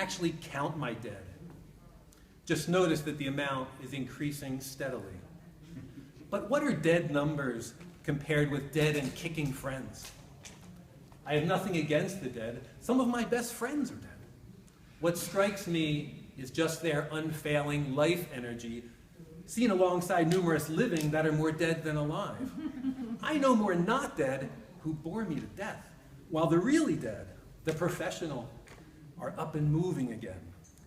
actually count my dead. Just notice that the amount is increasing steadily. But what are dead numbers compared with dead and kicking friends? I have nothing against the dead. Some of my best friends are dead. What strikes me is just their unfailing life energy, seen alongside numerous living that are more dead than alive. I know more not dead who bore me to death, while the really dead, the professional, are up and moving again,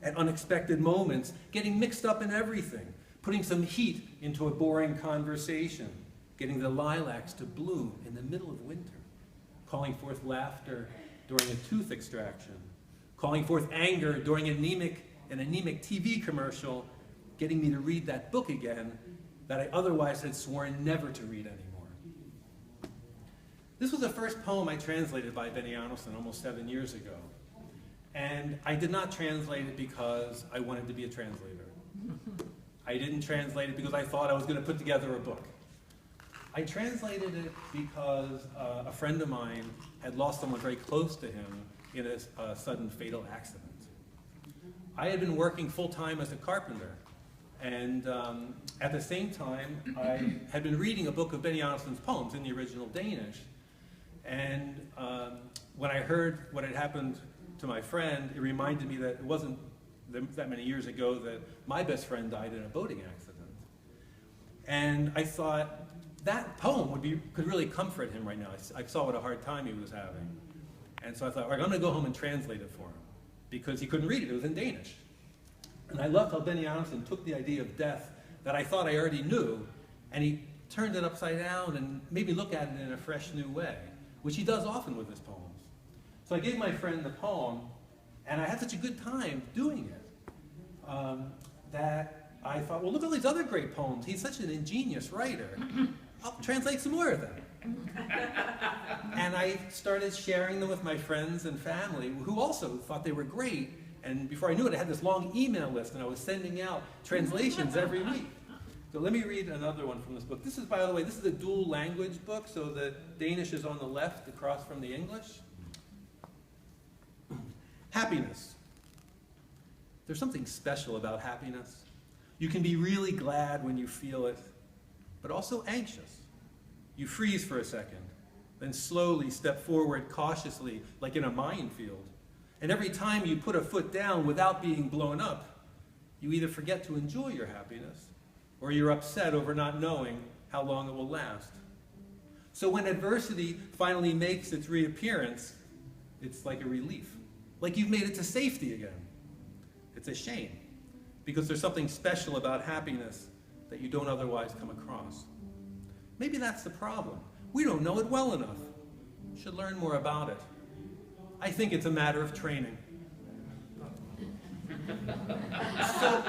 at unexpected moments, getting mixed up in everything, putting some heat into a boring conversation, getting the lilacs to bloom in the middle of winter, calling forth laughter during a tooth extraction, calling forth anger during an anemic TV commercial, getting me to read that book again that I otherwise had sworn never to read anymore. This was the first poem I translated by Benny Andersen almost 7 years ago. And I did not translate it because I wanted to be a translator. I didn't translate it because I thought I was going to put together a book. I translated it because a friend of mine had lost someone very close to him in a sudden fatal accident. I had been working full-time as a carpenter, and at the same time, I had been reading a book of Benny Andersen's poems in the original Danish. And when I heard what had happened to my friend, it reminded me that it wasn't that many years ago that my best friend died in a boating accident. And I thought that poem could really comfort him right now. I saw what a hard time he was having. And so I thought, all right, I'm going to go home and translate it for him, because he couldn't read it. It was in Danish. And I loved how Benny Andersen took the idea of death that I thought I already knew, and he turned it upside down and made me look at it in a fresh new way, which he does often with his poems. So I gave my friend the poem, and I had such a good time doing it that I thought, well, look at all these other great poems. He's such an ingenious writer. I'll translate some more of them. And I started sharing them with my friends and family, who also thought they were great. And before I knew it, I had this long email list, and I was sending out translations every week. So let me read another one from this book. This is, by the way, this is a dual language book, so the Danish is on the left across from the English. Happiness. There's something special about happiness. You can be really glad when you feel it, but also anxious. You freeze for a second, then slowly step forward cautiously, like in a minefield. And every time you put a foot down without being blown up, you either forget to enjoy your happiness, or you're upset over not knowing how long it will last. So when adversity finally makes its reappearance, it's like a relief. Like you've made it to safety again. It's a shame, because there's something special about happiness that you don't otherwise come across. Maybe that's the problem. We don't know it well enough. Should learn more about it. I think it's a matter of training. So,